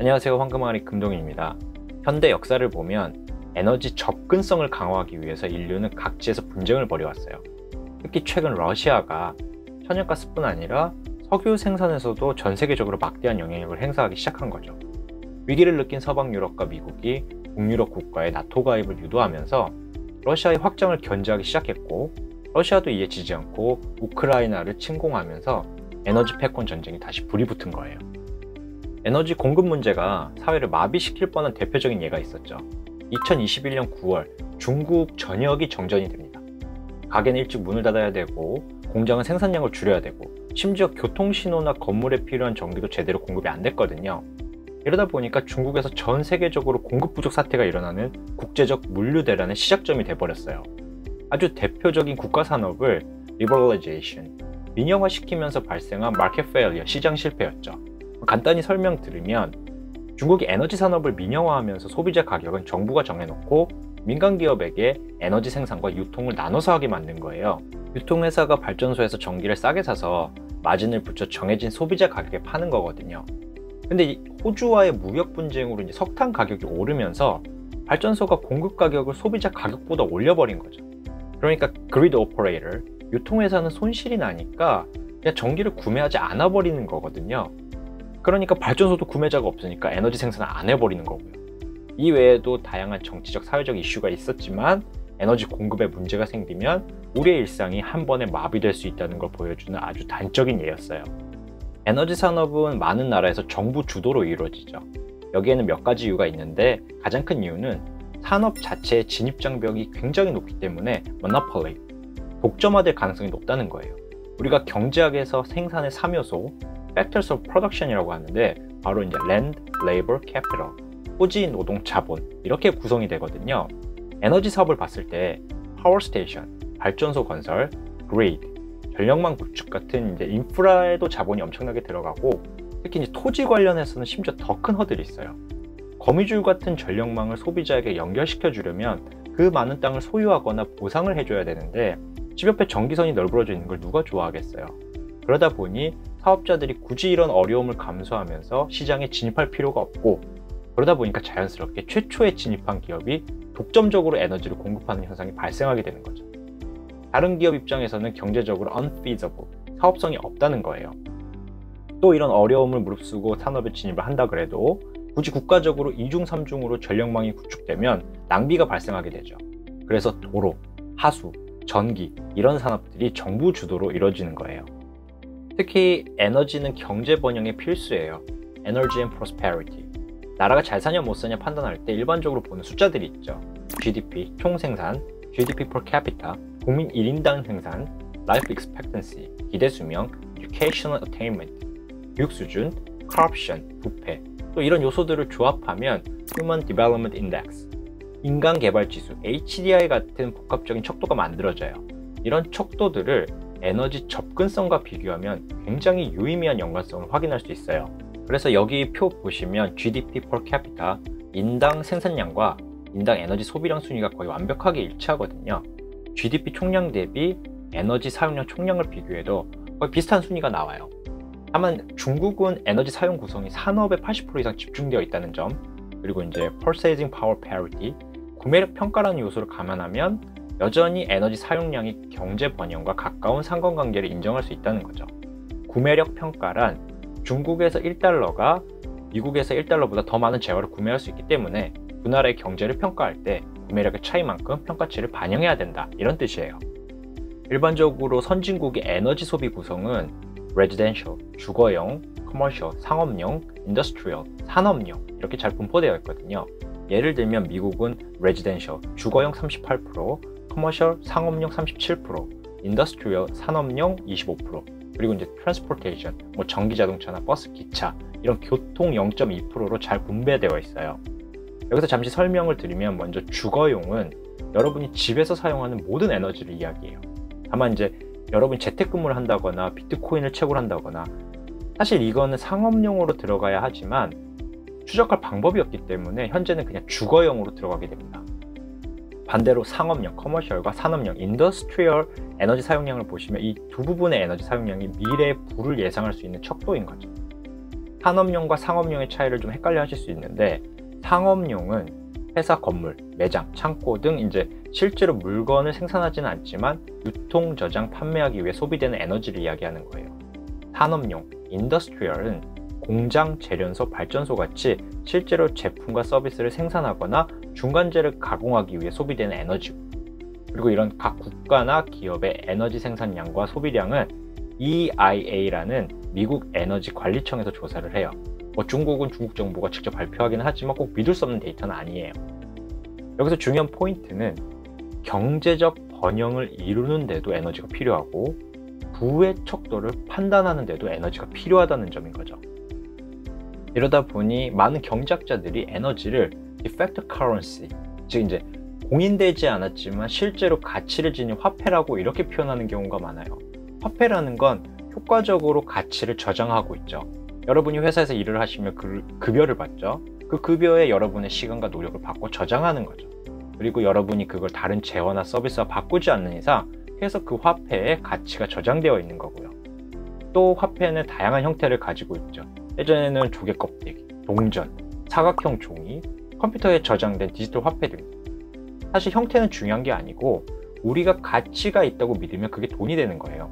안녕하세요. 황금알이 금동입니다. 현대 역사를 보면 에너지 접근성을 강화하기 위해서 인류는 각지에서 분쟁을 벌여왔어요. 특히 최근 러시아가 천연가스뿐 아니라 석유 생산에서도 전 세계적으로 막대한 영향력을 행사하기 시작한 거죠. 위기를 느낀 서방 유럽과 미국이 북유럽 국가의 나토 가입을 유도하면서 러시아의 확장을 견제하기 시작했고, 러시아도 이에 지지 않고 우크라이나를 침공하면서 에너지 패권 전쟁이 다시 불이 붙은 거예요. 에너지 공급 문제가 사회를 마비시킬 뻔한 대표적인 예가 있었죠. 2021년 9월 중국 전역이 정전이 됩니다. 가게는 일찍 문을 닫아야 되고, 공장은 생산량을 줄여야 되고, 심지어 교통신호나 건물에 필요한 전기도 제대로 공급이 안 됐거든요. 이러다 보니까 중국에서 전 세계적으로 공급 부족 사태가 일어나는 국제적 물류 대란의 시작점이 돼버렸어요. 아주 대표적인 국가 산업을 liberalization, 민영화시키면서 발생한 마켓 페일리어, 시장 실패였죠. 간단히 설명드리면 중국이 에너지 산업을 민영화하면서 소비자 가격은 정부가 정해놓고 민간 기업에게 에너지 생산과 유통을 나눠서 하게 만든 거예요. 유통회사가 발전소에서 전기를 싸게 사서 마진을 붙여 정해진 소비자 가격에 파는 거거든요. 근데 호주와의 무역 분쟁으로 이제 석탄 가격이 오르면서 발전소가 공급 가격을 소비자 가격보다 올려버린 거죠. 그러니까 그리드 오퍼레이터, 유통회사는 손실이 나니까 그냥 전기를 구매하지 않아 버리는 거거든요. 그러니까 발전소도 구매자가 없으니까 에너지 생산을 안 해버리는 거고요. 이 외에도 다양한 정치적, 사회적 이슈가 있었지만 에너지 공급에 문제가 생기면 우리의 일상이 한 번에 마비될 수 있다는 걸 보여주는 아주 단적인 예였어요. 에너지 산업은 많은 나라에서 정부 주도로 이루어지죠. 여기에는 몇 가지 이유가 있는데, 가장 큰 이유는 산업 자체의 진입 장벽이 굉장히 높기 때문에 monopoly, 독점화될 가능성이 높다는 거예요. 우리가 경제학에서 생산의 3요소, factors of production이라고 하는데, 바로 이제 land, labor, capital, 토지, 노동, 자본, 이렇게 구성이 되거든요. 에너지 사업을 봤을 때 power station, 발전소 건설, grid, 전력망 구축 같은 이제 인프라에도 자본이 엄청나게 들어가고, 특히 이제 토지 관련해서는 심지어 더 큰 허들이 있어요. 거미줄 같은 전력망을 소비자에게 연결시켜 주려면 그 많은 땅을 소유하거나 보상을 해줘야 되는데, 집 옆에 전기선이 널브러져 있는 걸 누가 좋아하겠어요. 그러다 보니 사업자들이 굳이 이런 어려움을 감수하면서 시장에 진입할 필요가 없고, 그러다 보니까 자연스럽게 최초에 진입한 기업이 독점적으로 에너지를 공급하는 현상이 발생하게 되는 거죠. 다른 기업 입장에서는 경제적으로 unfeasible, 사업성이 없다는 거예요. 또 이런 어려움을 무릅쓰고 산업에 진입을 한다 그래도 굳이 국가적으로 2중, 3중으로 전력망이 구축되면 낭비가 발생하게 되죠. 그래서 도로, 하수, 전기, 이런 산업들이 정부 주도로 이루어지는 거예요. 특히 에너지는 경제 번영의 필수예요. Energy and Prosperity. 나라가 잘 사냐 못 사냐 판단할 때 일반적으로 보는 숫자들이 있죠. GDP, 총생산, GDP per capita, 국민 1인당 생산, Life Expectancy, 기대 수명, Educational Attainment, 교육 수준, Corruption, 부패, 또 이런 요소들을 조합하면 Human Development Index, 인간 개발 지수, HDI 같은 복합적인 척도가 만들어져요. 이런 척도들을 에너지 접근성과 비교하면 굉장히 유의미한 연관성을 확인할 수 있어요. 그래서 여기 표 보시면 GDP per capita, 인당 생산량과 인당 에너지 소비량 순위가 거의 완벽하게 일치하거든요. GDP 총량 대비 에너지 사용량 총량을 비교해도 거의 비슷한 순위가 나와요. 다만 중국은 에너지 사용 구성이 산업의 80% 이상 집중되어 있다는 점, 그리고 이제 purchasing power parity, 구매력 평가라는 요소를 감안하면 여전히 에너지 사용량이 경제 번영과 가까운 상관관계를 인정할 수 있다는 거죠. 구매력 평가란 중국에서 1달러가 미국에서 1달러보다 더 많은 재화를 구매할 수 있기 때문에 두 나라의 경제를 평가할 때 구매력의 차이만큼 평가치를 반영해야 된다, 이런 뜻이에요. 일반적으로 선진국의 에너지 소비 구성은 residential, 주거용, commercial, 상업용, industrial, 산업용, 이렇게 잘 분포되어 있거든요. 예를 들면 미국은 residential, 주거용 38%, commercial, 상업용 37%, industrial, 산업용 25%, 그리고 이제 transportation, 뭐 전기 자동차나 버스, 기차, 이런 교통 0.2%로 잘 분배되어 있어요. 여기서 잠시 설명을 드리면, 먼저 주거용은 여러분이 집에서 사용하는 모든 에너지를 이야기해요. 다만 이제 여러분이 재택근무를 한다거나 비트코인을 채굴 한다거나, 사실 이거는 상업용으로 들어가야 하지만 추적할 방법이 없기 때문에 현재는 그냥 주거용으로 들어가게 됩니다. 반대로 상업용, 커머셜과 산업용, 인더스트리얼 에너지 사용량을 보시면 이 두 부분의 에너지 사용량이 미래의 부를 예상할 수 있는 척도인 거죠. 산업용과 상업용의 차이를 좀 헷갈려 하실 수 있는데, 상업용은 회사 건물, 매장, 창고 등 이제 실제로 물건을 생산하지는 않지만 유통, 저장, 판매하기 위해 소비되는 에너지를 이야기하는 거예요. 산업용, 인더스트리얼은 공장, 재련소, 발전소 같이 실제로 제품과 서비스를 생산하거나 중간재를 가공하기 위해 소비되는 에너지고, 그리고 이런 각 국가나 기업의 에너지 생산량과 소비량은 EIA라는 미국 에너지 관리청에서 조사를 해요. 중국은 중국 정부가 직접 발표하긴 하지만 꼭 믿을 수 없는 데이터는 아니에요. 여기서 중요한 포인트는 경제적 번영을 이루는 데도 에너지가 필요하고 부의 척도를 판단하는 데도 에너지가 필요하다는 점인 거죠. 이러다 보니 많은 경제학자들이 에너지를 effective currency, 즉 이제 공인되지 않았지만 실제로 가치를 지닌 화폐라고 이렇게 표현하는 경우가 많아요. 화폐라는 건 효과적으로 가치를 저장하고 있죠. 여러분이 회사에서 일을 하시면 급여를 받죠. 그 급여에 여러분의 시간과 노력을 받고 저장하는 거죠. 그리고 여러분이 그걸 다른 재화나 서비스와 바꾸지 않는 이상 계속 그 화폐에 가치가 저장되어 있는 거고요. 또 화폐는 다양한 형태를 가지고 있죠. 예전에는 조개 껍데기, 동전, 사각형 종이, 컴퓨터에 저장된 디지털 화폐 등. 사실 형태는 중요한 게 아니고 우리가 가치가 있다고 믿으면 그게 돈이 되는 거예요.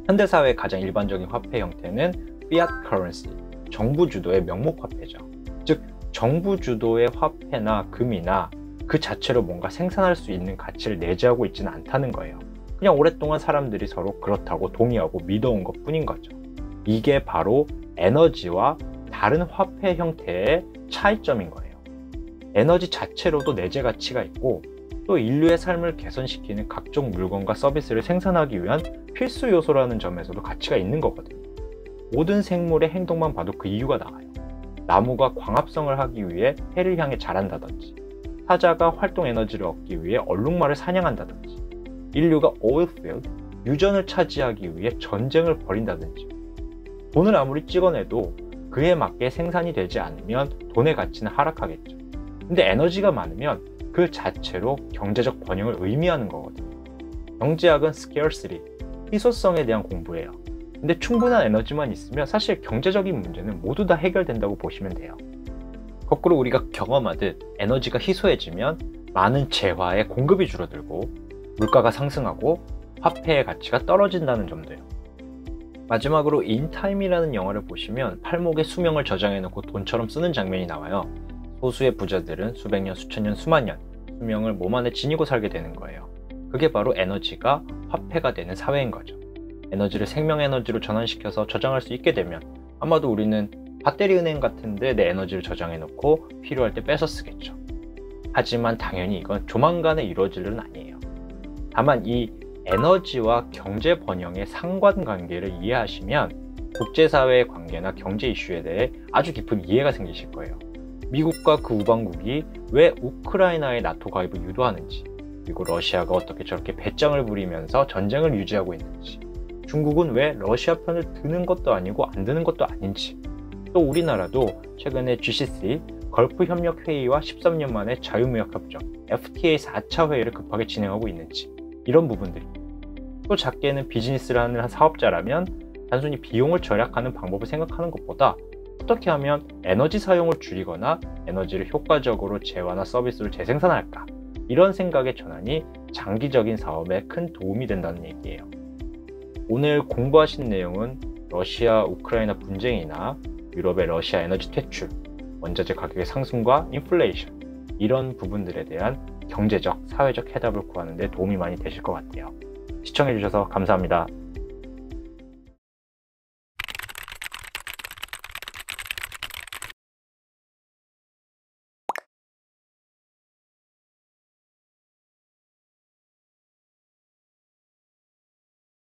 현대사회의 가장 일반적인 화폐 형태는 fiat currency, 정부 주도의 명목 화폐죠. 즉 정부 주도의 화폐나 금이나 그 자체로 뭔가 생산할 수 있는 가치를 내재하고 있지는 않다는 거예요. 그냥 오랫동안 사람들이 서로 그렇다고 동의하고 믿어온 것 뿐인 거죠. 이게 바로 에너지와 다른 화폐 형태의 차이점인 거예요. 에너지 자체로도 내재 가치가 있고 또 인류의 삶을 개선시키는 각종 물건과 서비스를 생산하기 위한 필수 요소라는 점에서도 가치가 있는 거거든요. 모든 생물의 행동만 봐도 그 이유가 나와요. 나무가 광합성을 하기 위해 해를 향해 자란다든지, 사자가 활동 에너지를 얻기 위해 얼룩말을 사냥한다든지, 인류가 오일필드, 유전을 차지하기 위해 전쟁을 벌인다든지. 돈을 아무리 찍어내도 그에 맞게 생산이 되지 않으면 돈의 가치는 하락하겠죠. 근데 에너지가 많으면 그 자체로 경제적 번영을 의미하는 거거든요. 경제학은 scarcity, 희소성에 대한 공부예요. 근데 충분한 에너지만 있으면 사실 경제적인 문제는 모두 다 해결된다고 보시면 돼요. 거꾸로 우리가 경험하듯 에너지가 희소해지면 많은 재화의 공급이 줄어들고 물가가 상승하고 화폐의 가치가 떨어진다는 점도요. 마지막으로 인타임이라는 영화를 보시면 팔목에 수명을 저장해놓고 돈처럼 쓰는 장면이 나와요. 소수의 부자들은 수백 년, 수천 년, 수만 년 수명을 몸 안에 지니고 살게 되는 거예요. 그게 바로 에너지가 화폐가 되는 사회인 거죠. 에너지를 생명에너지로 전환시켜서 저장할 수 있게 되면 아마도 우리는 배터리 은행 같은데 내 에너지를 저장해놓고 필요할 때 뺏어 쓰겠죠. 하지만 당연히 이건 조만간에 이루어질 일은 아니에요. 다만 이 에너지와 경제 번영의 상관관계를 이해하시면 국제사회의 관계나 경제 이슈에 대해 아주 깊은 이해가 생기실 거예요. 미국과 그 우방국이 왜 우크라이나의 나토 가입을 유도하는지, 그리고 러시아가 어떻게 저렇게 배짱을 부리면서 전쟁을 유지하고 있는지, 중국은 왜 러시아 편을 드는 것도 아니고 안 드는 것도 아닌지, 또 우리나라도 최근에 GCC 걸프협력회의와 13년 만에 자유무역협정 FTA 4차 회의를 급하게 진행하고 있는지, 이런 부분들이. 또 작게는 비즈니스를 하는 사업자라면 단순히 비용을 절약하는 방법을 생각하는 것보다 어떻게 하면 에너지 사용을 줄이거나 에너지를 효과적으로 재화나 서비스를 재생산할까, 이런 생각의 전환이 장기적인 사업에 큰 도움이 된다는 얘기예요. 오늘 공부하신 내용은 러시아 우크라이나 분쟁이나 유럽의 러시아 에너지 퇴출, 원자재 가격의 상승과 인플레이션, 이런 부분들에 대한 경제적, 사회적 해답을 구하는 데 도움이 많이 되실 것 같아요. 시청해주셔서 감사합니다.